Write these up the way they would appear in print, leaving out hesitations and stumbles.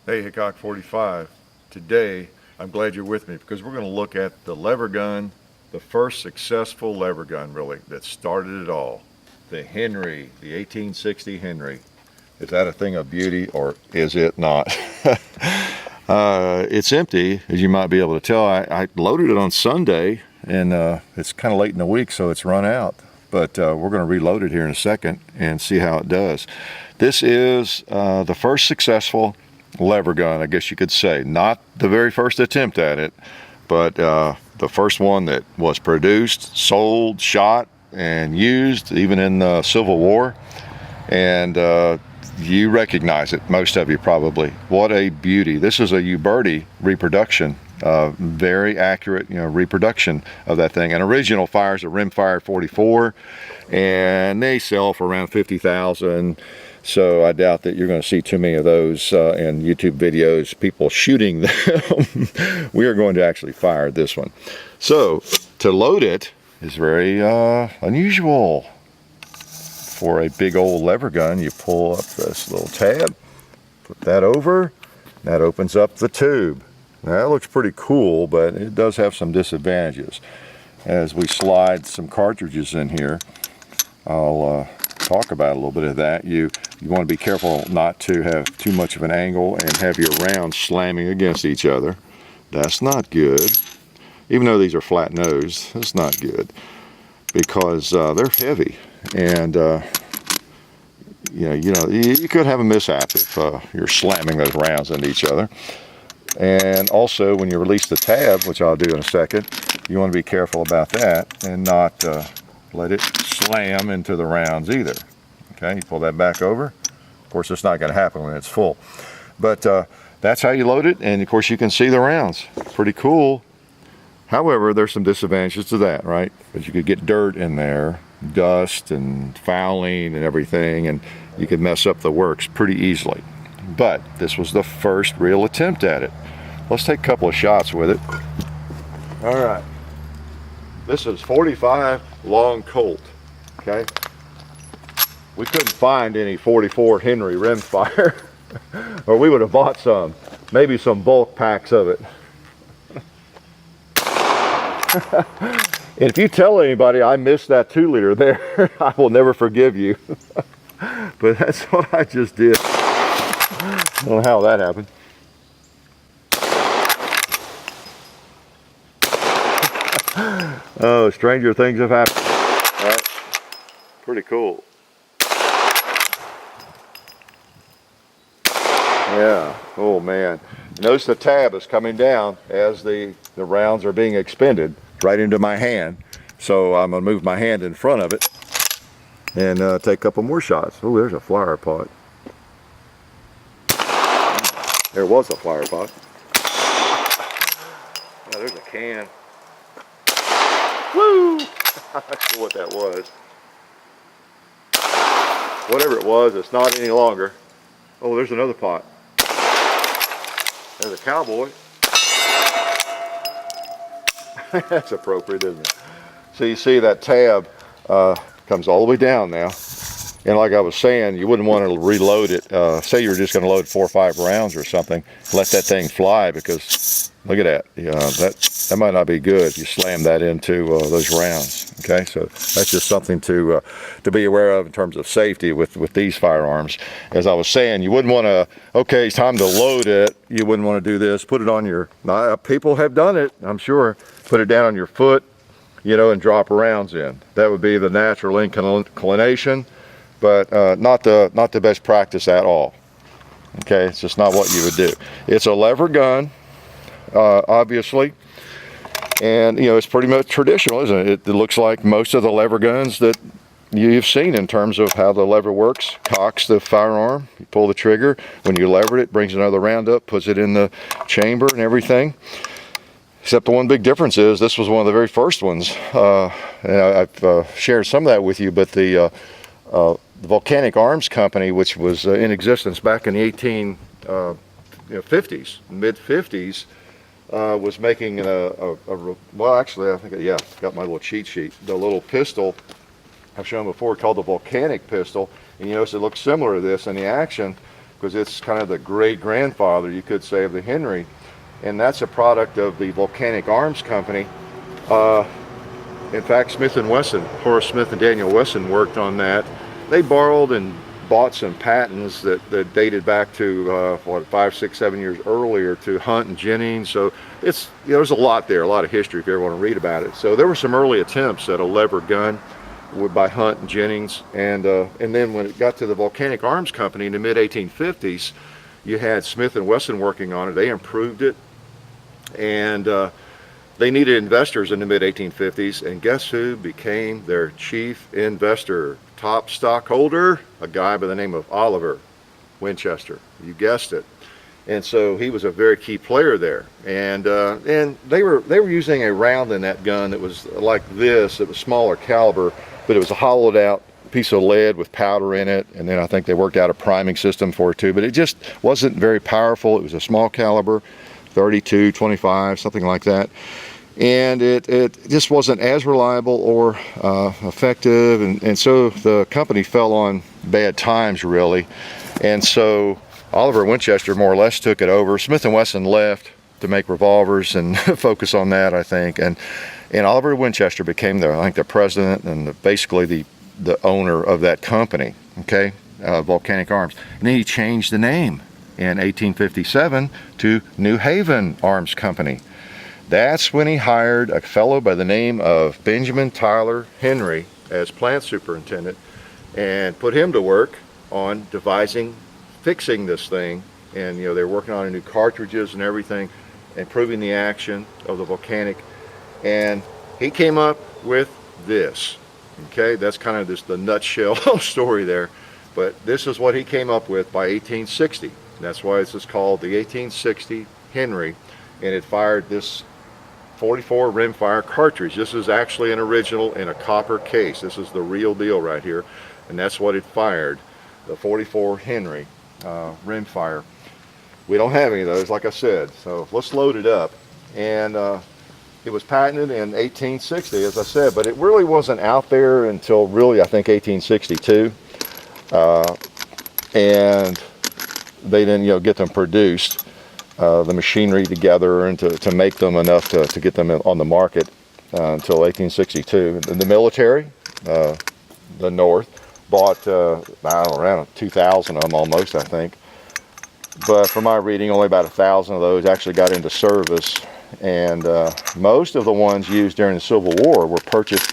Hey, Hickok 45. Today, I'm glad you're with me because we're going to look at the lever gun, the first successful lever gun, really, that started it all. The Henry, the 1860 Henry. Is that a thing of beauty or is it not? It's empty, as you might be able to tell. I loaded it on Sunday, and it's kind of late in the week, so it's run out. But we're going to reload it here in a second and see how it does. This is the first successful lever gun, I guess you could say. Not the very first attempt at it, but the first one that was produced, sold, shot, and used, even in the Civil War. And you recognize it, most of you probably. What a beauty. This is a Uberti reproduction. Very accurate, reproduction of that thing. An original fire is a Rimfire 44, and they sell for around 50,000. So I doubt that you're going to see too many of those in YouTube videos, people shooting them. We are going to actually fire this one. So to load it is very unusual. For a big old lever gun, you pull up this little tab, put that over, that opens up the tube. Now, that looks pretty cool, but it does have some disadvantages. As we slide some cartridges in here, I'll talk about a little bit of that. You want to be careful not to have too much of an angle and have your rounds slamming against each other. That's not good. Even though these are flat nosed, that's not good because they're heavy. And you could have a mishap if you're slamming those rounds into each other. And also, when you release the tab, which I'll do in a second, you want to be careful about that and not let it slam into the rounds either. Okay, you pull that back over. Of course, it's not going to happen when it's full, but that's how you load it. And of course, you can see the rounds. Pretty cool. However, there's some disadvantages to that, right? Because you could get dirt in there, dust and fouling and everything, and you could mess up the works pretty easily. But this was the first real attempt at it. Let's take a couple of shots with it. All right. This is 45 Long Colt, okay? We couldn't find any 44 Henry rimfire, or we would have bought some, maybe some bulk packs of it. And if you tell anybody I missed that 2-liter there, I will never forgive you. But that's what I just did. I don't know how that happened. Oh, stranger things have happened. All right. Pretty cool. Yeah. Oh man. Notice the tab is coming down as the rounds are being expended right into my hand. So I'm going to move my hand in front of it and take a couple more shots. Oh, there's a flower pot. There was a flower pot. Oh, there's a can. Woo! I'm not sure what that was. Whatever it was, it's not any longer. Oh, there's another pot. There's a cowboy. That's appropriate, isn't it? So you see that tab comes all the way down now. And like I was saying, you wouldn't want to reload it. Say you were just going to load 4 or 5 rounds or something. Let that thing fly because look at that. That might not be good if you slam that into those rounds. Okay, so that's just something to be aware of in terms of safety with these firearms. As I was saying, you wouldn't want to, okay, it's time to load it. You wouldn't want to do this. Put it on your, people have done it, I'm sure. Put it down on your foot, and drop rounds in. That would be the natural inclination, but not the best practice at all. Okay, it's just not what you would do. It's a lever gun, obviously. And, it's pretty much traditional, isn't it? It looks like most of the lever guns that you've seen in terms of how the lever works. Cocks the firearm, you pull the trigger. When you lever it, brings another round up, puts it in the chamber and everything. Except the one big difference is this was one of the very first ones. And I've shared some of that with you, but the Volcanic Arms Company, which was in existence back in the 50s, mid-50s, was making well, actually, I think, yeah, got my little cheat sheet. The little pistol I've shown before called the Volcanic pistol. And you notice it looks similar to this in the action. because it's kind of the great grandfather, you could say, of the Henry, and that's a product of the Volcanic Arms Company. In fact, Smith & Wesson, Horace Smith and Daniel Wesson worked on that. They borrowed and bought some patents that dated back to what, 5, 6, 7 years earlier to Hunt and Jennings. So it's, you know, there's a lot there, a lot of history if you ever want to read about it. So there were some early attempts at a lever gun by Hunt and Jennings, and then when it got to the Volcanic Arms Company in the mid 1850s, you had Smith & Wesson working on it. They improved it, and they needed investors in the mid 1850s, and guess who became their chief investor, top stockholder? A guy by the name of Oliver Winchester. You guessed it. And so he was a very key player there, and they were using a round in that gun that was like this. It was smaller caliber, but it was a hollowed out piece of lead with powder in it, and then I think they worked out a priming system for it too, but it just wasn't very powerful. It was a small caliber, 32, 25, something like that, and it just wasn't as reliable or effective, and so the company fell on bad times, really. And so Oliver Winchester more or less took it over. Smith & Wesson left to make revolvers and focus on that, I think, and Oliver Winchester became the president and basically the owner of that company, okay, Volcanic Arms. And then he changed the name in 1857 to New Haven Arms Company. That's when he hired a fellow by the name of Benjamin Tyler Henry as plant superintendent and put him to work on fixing this thing. And, you know, they're working on new cartridges and everything, improving the action of the Volcanic. And he came up with this. Okay, that's kind of just the nutshell story there. But this is what he came up with by 1860. That's why it's just called the 1860 Henry. And it fired this 44 rimfire cartridge. This is actually an original in a copper case. This is the real deal right here. And that's what it fired, the 44 Henry rimfire. We don't have any of those, like I said. So let's load it up. And it was patented in 1860, as I said, but it really wasn't out there until really, I think, 1862. And they didn't, you know, get them produced, the machinery together, and to make them enough to get them on the market until 1862. And the military, the North, bought I don't know, around 2,000 of them almost, I think. But from my reading, only about 1,000 of those actually got into service. And most of the ones used during the Civil War were purchased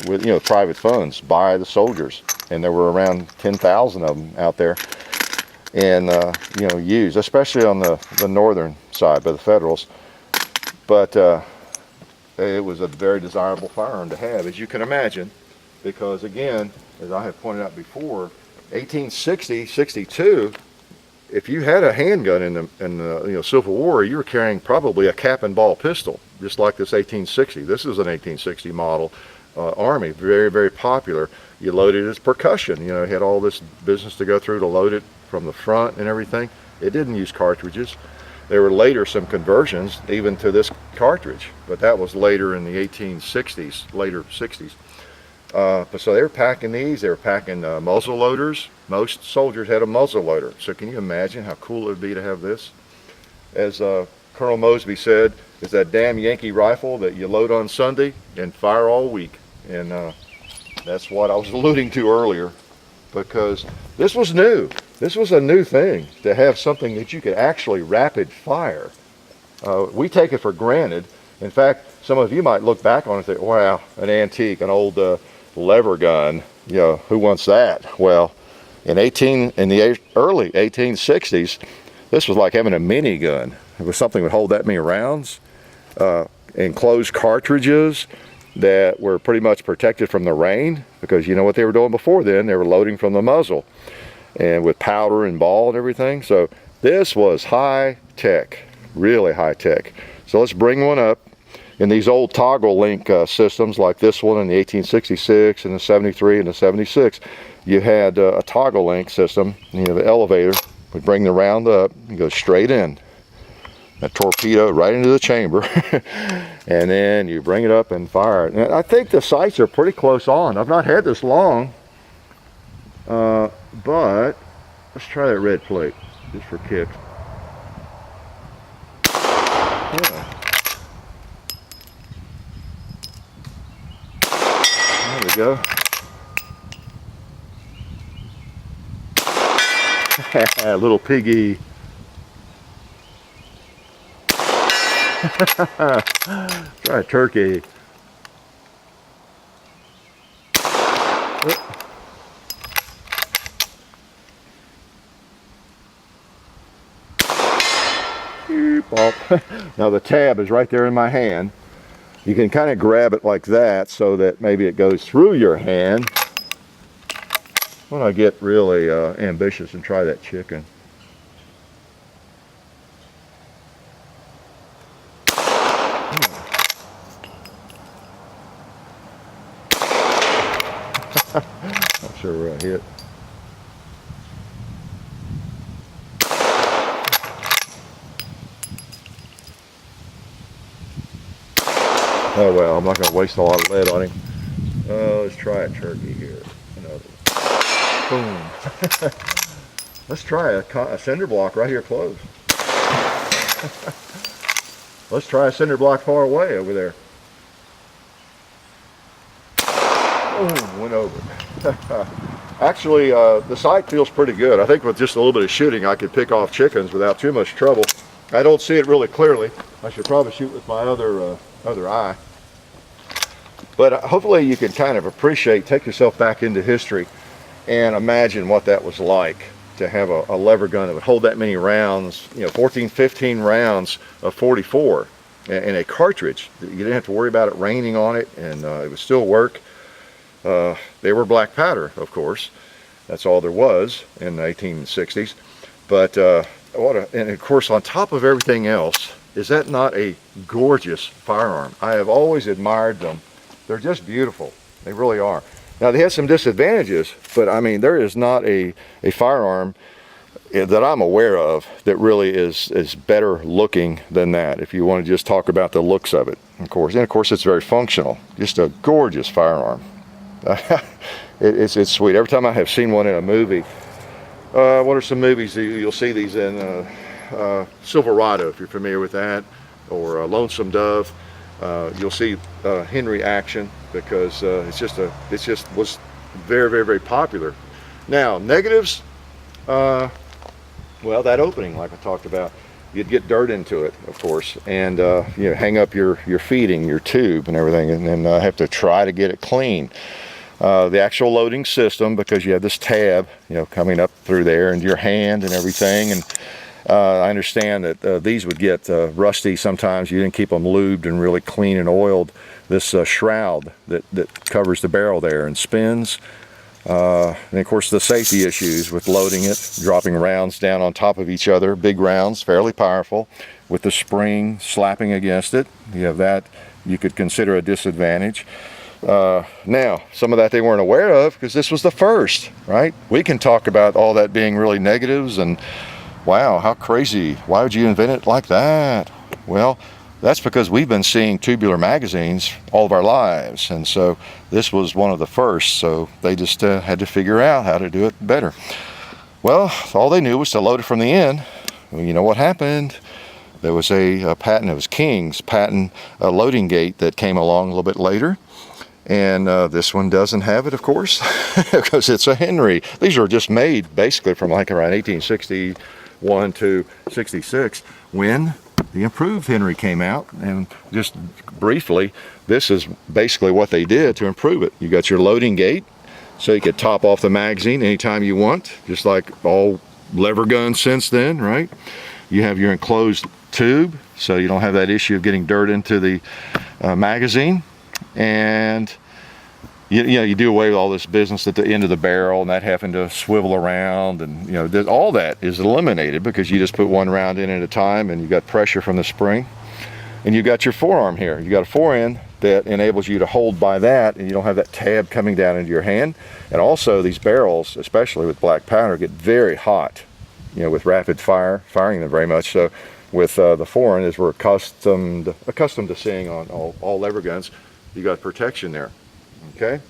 with, you know, private funds by the soldiers, and there were around 10,000 of them out there, and you know, used, especially on the northern side by the Federals. But it was a very desirable firearm to have, as you can imagine, because again, as I have pointed out before, 1860, 62. If you had a handgun in the you know, Civil War, you were carrying probably a cap and ball pistol, just like this 1860. This is an 1860 model Army, very, very popular. You loaded it as percussion. You know, it had all this business to go through to load it from the front and everything. It didn't use cartridges. There were later some conversions even to this cartridge, but that was later in the 1860s, later 60s. But so they were packing these. They were packing muzzle loaders. Most soldiers had a muzzle loader. So can you imagine how cool it would be to have this? As Colonel Mosby said, it's that damn Yankee rifle that you load on Sunday and fire all week. And that's what I was alluding to earlier, because this was new. This was a new thing, to have something that you could actually rapid fire. We take it for granted. In fact, some of you might look back on it and think, wow, an antique, an old lever gun, you know, who wants that? Well, in the early 1860s, this was like having a minigun. It was something that would hold that many rounds, enclosed cartridges that were pretty much protected from the rain, because you know what they were doing before then, they were loading from the muzzle, and with powder and ball and everything. So this was high tech, really high tech. So let's bring one up. In these old toggle link systems like this one in the 1866 and the 73 and the 76, you had a toggle link system. You know, the elevator would bring the round up and go straight in, a torpedo right into the chamber, and then you bring it up and fire it. And I think the sights are pretty close on. I've not had this long, but Let's try that red plate, just for kicks. Yeah. There we go. Little piggy. Try a turkey. Now the tab is right there in my hand. You can kind of grab it like that so that maybe it goes through your hand. When I get really ambitious and try that chicken. Not sure where I hit. Oh well, I'm not going to waste a lot of lead on him. Let's try a turkey here. Another. Boom. Let's try a cinder block right here close. Let's try a cinder block far away over there. Boom, went over. Actually, the sight feels pretty good. I think with just a little bit of shooting, I could pick off chickens without too much trouble. I don't see it really clearly. I should probably shoot with my other eye. But hopefully you can kind of appreciate, take yourself back into history and imagine what that was like to have a lever gun that would hold that many rounds, 14, 15 rounds of 44 in a cartridge. You didn't have to worry about it raining on it, and it would still work. They were black powder, of course. That's all there was in the 1860s. But and of course, on top of everything else, is that not a gorgeous firearm? I have always admired them. They're just beautiful. They really are. Now, they have some disadvantages, but I mean, there is not a firearm that I'm aware of that really is better looking than that, if you want to just talk about the looks of it, of course. And of course, it's very functional. Just a gorgeous firearm. It's sweet. Every time I have seen one in a movie, what are some movies you'll see these in? Silverado, if you're familiar with that, or Lonesome Dove. You'll see Henry action, because it just was very, very, very popular. Now, negatives, well, that opening, like I talked about, you'd get dirt into it, of course, and hang up your feeding, your tube and everything, and then have to try to get it clean. The actual loading system, because you have this tab, coming up through there into your hand and everything, and I understand that these would get rusty sometimes. You didn't keep them lubed and really clean and oiled. This shroud that covers the barrel there and spins. And of course the safety issues with loading it, dropping rounds down on top of each other, big rounds, fairly powerful, with the spring slapping against it. You have that you could consider a disadvantage. Now, some of that they weren't aware of, because this was the first, right? We can talk about all that being really negatives and wow, how crazy. Why would you invent it like that? Well, that's because we've been seeing tubular magazines all of our lives, and so this was one of the first, so they just had to figure out how to do it better. Well, all they knew was to load it from the end. Well, you know what happened? There was a patent, it was King's patent, a loading gate that came along a little bit later. And this one doesn't have it, of course, because it's a Henry. These are just made basically from like around 1861 to 66 when the improved Henry came out. And just briefly, this is basically what they did to improve it. You got your loading gate, so you could top off the magazine anytime you want, just like all lever guns since then, right? You have your enclosed tube, so you don't have that issue of getting dirt into the magazine. And you do away with all this business at the end of the barrel and that having to swivel around, and all that is eliminated because you just put one round in at a time, and you got pressure from the spring, and you got your forearm here. You got a forend that enables you to hold by that, and you don't have that tab coming down into your hand. And also these barrels, especially with black powder, get very hot, with rapid firing them very much. So with the forend, as we're accustomed to seeing on all lever guns, you got protection there. Okay,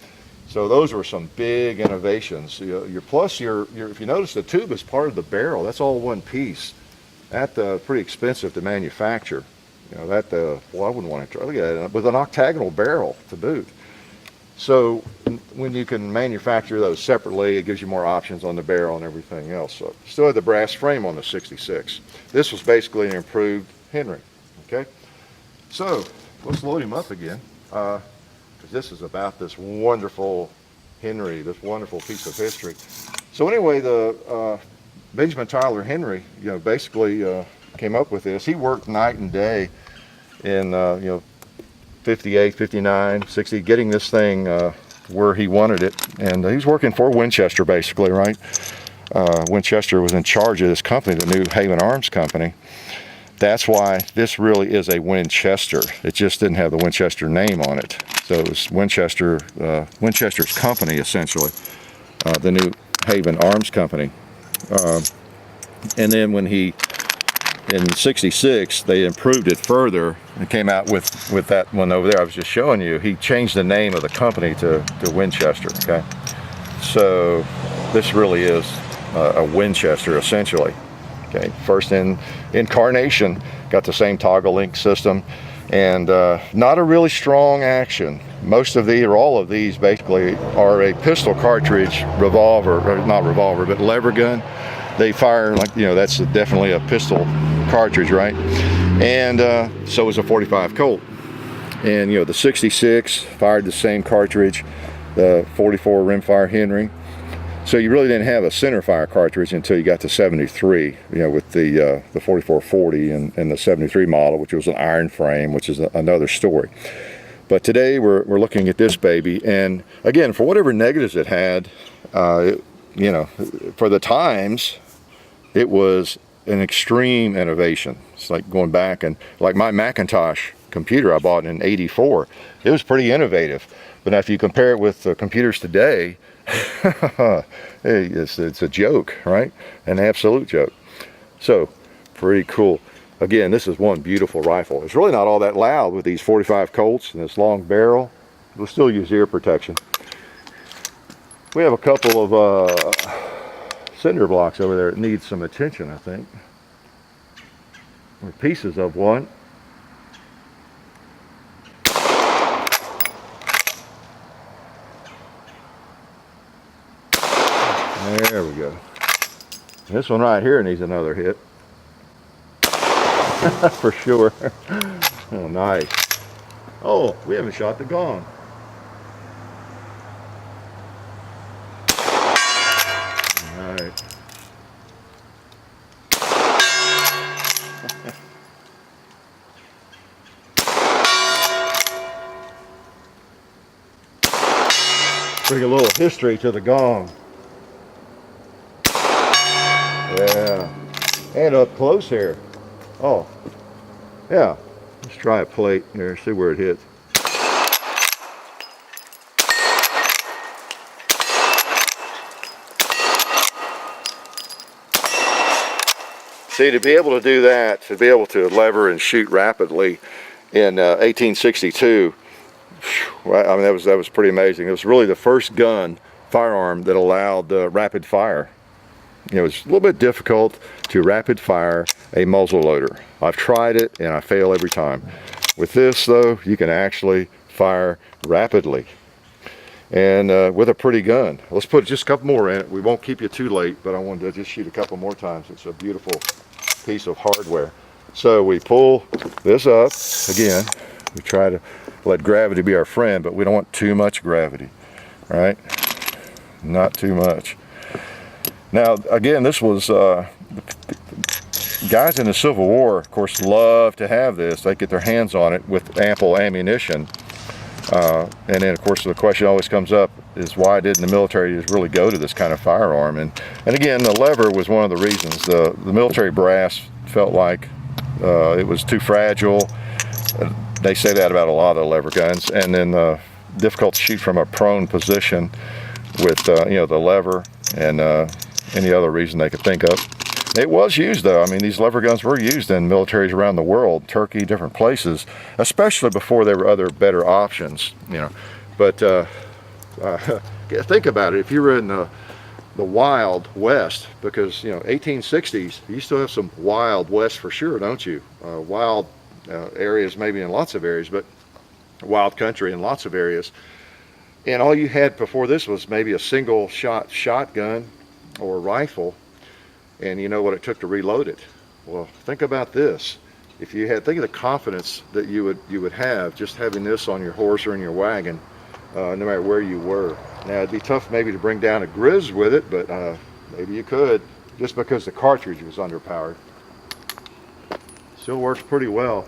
So those were some big innovations. Plus, if you notice, the tube is part of the barrel. That's all one piece. That's pretty expensive to manufacture. Well, I wouldn't want to try. Look at it, with an octagonal barrel to boot. So when you can manufacture those separately, it gives you more options on the barrel and everything else. So still had the brass frame on the 66. This was basically an improved Henry. Okay, so let's load him up again. This is about this wonderful Henry, this wonderful piece of history. So anyway, the Benjamin Tyler Henry, basically came up with this. He worked night and day in 58, 59, 60, getting this thing where he wanted it. And he was working for Winchester, basically, right? Winchester was in charge of this company, the New Haven Arms Company. That's why this really is a Winchester. It just didn't have the Winchester name on it. So it was Winchester, Winchester's company, essentially, the New Haven Arms Company. And then when in 66, they improved it further and came out with that one over there I was just showing you. He changed the name of the company to Winchester, okay? So this really is a Winchester, essentially. Okay, first incarnation, got the same toggle link system, and not a really strong action. Most of these, or all of these, basically are a pistol cartridge revolver, or not revolver, but lever gun. They fire like, that's definitely a pistol cartridge, right? And so is a 45 Colt. And the 66 fired the same cartridge, the 44 rimfire Henry. So you really didn't have a center fire cartridge until you got to 73, with the 4440 and the 73 model, which was an iron frame, which is another story. But today we're looking at this baby, and again, for whatever negatives it had, for the times, it was an extreme innovation. It's like going back and like my Macintosh computer I bought in '84, it was pretty innovative. But now if you compare it with the computers today, it's a joke, right? An absolute joke. So pretty cool. Again, this is one beautiful rifle. It's really not all that loud with these 45 Colts and this long barrel. We'll still use ear protection. We have a couple of cinder blocks over there that need some attention, I think. Or pieces of one. There we go. This one right here needs another hit. For sure. Oh, nice. Oh, we haven't shot the gong. All right. Bring a little history to the gong. Yeah, and up close here. Oh, yeah. Let's try a plate here, see where it hits. See, to be able to do that, to be able to lever and shoot rapidly in 1862, I mean, that was pretty amazing. It was really the first firearm that allowed rapid fire. It was a little bit difficult to rapid fire a muzzle loader. I've tried it and I fail every time. With this though, you can actually fire rapidly and with a pretty gun. Let's put just a couple more in it. We won't keep you too late, but I wanted to just shoot a couple more times. It's a beautiful piece of hardware. So we pull this up again. We try to let gravity be our friend, but we don't want too much gravity, right? Not too much. Now, again, this was, guys in the Civil War, of course, love to have this. They get their hands on it with ample ammunition. And then, of course, the question always comes up is why didn't the military just really go to this kind of firearm? And again, the lever was one of the reasons. The military brass felt like it was too fragile. They say that about a lot of lever guns. And then difficult to shoot from a prone position with, the lever and any other reason they could think of. It was used though. I mean, these lever guns were used in militaries around the world, Turkey, different places, especially before there were other better options, But Think about it. If you were in the Wild West, because 1860s, you still have some Wild West for sure, don't you? Wild areas, maybe in lots of areas, but wild country in lots of areas. And all you had before this was maybe a single shot shotgun or a rifle, and you know what it took to reload it. Well, think about this. If you had, think of the confidence that you would have just having this on your horse or in your wagon, no matter where you were. Now it'd be tough maybe to bring down a Grizz with it, but maybe you could, just because the cartridge was underpowered. Still works pretty well.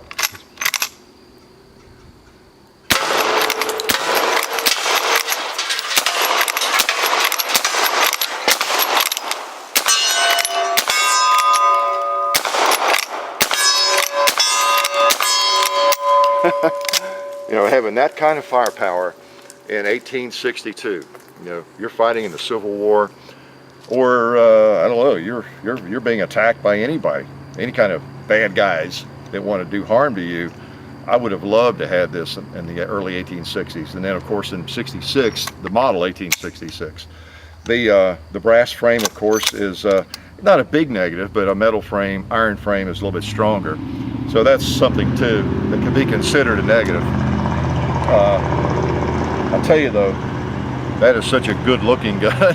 Having that kind of firepower in 1862, you're fighting in the Civil War, or I don't know, you're being attacked by anybody, any kind of bad guys that want to do harm to you. I would have loved to have this in the early 1860s, and then of course in '66, the model 1866. The brass frame, of course, is not a big negative, but a metal frame, iron frame, is a little bit stronger. So that's something too that can be considered a negative. I'll tell you though, that is such a good looking gun.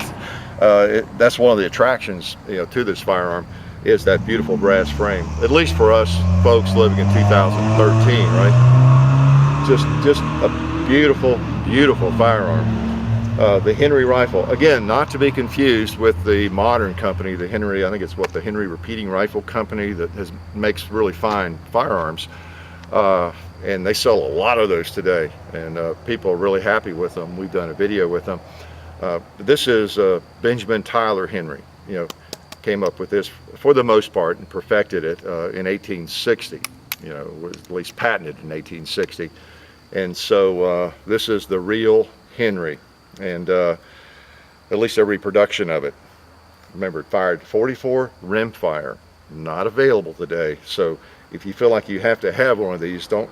That's one of the attractions to this firearm, is that beautiful brass frame. At least for us folks living in 2013, right? Just a beautiful, beautiful firearm. The Henry rifle, again, not to be confused with the modern company, the Henry, I think it's the Henry Repeating Rifle Company, that makes really fine firearms. And they sell a lot of those today, and people are really happy with them. We've done a video with them. This is Benjamin Tyler Henry. Came up with this for the most part and perfected it in 1860. Was at least patented in 1860. And so this is the real Henry, and at least a reproduction of it. Remember, it fired 44 rimfire, not available today. So if you feel like you have to have one of these, don't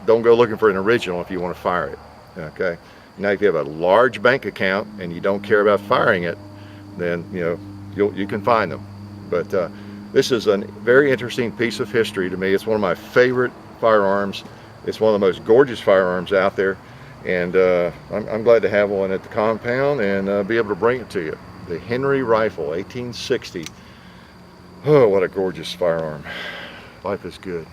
go looking for an original if you want to fire it. Okay. Now, if you have a large bank account and you don't care about firing it, then you can find them. But this is a very interesting piece of history to me. It's one of my favorite firearms. It's one of the most gorgeous firearms out there, and I'm glad to have one at the compound and be able to bring it to you. The Henry rifle, 1860. Oh, what a gorgeous firearm. Life is good.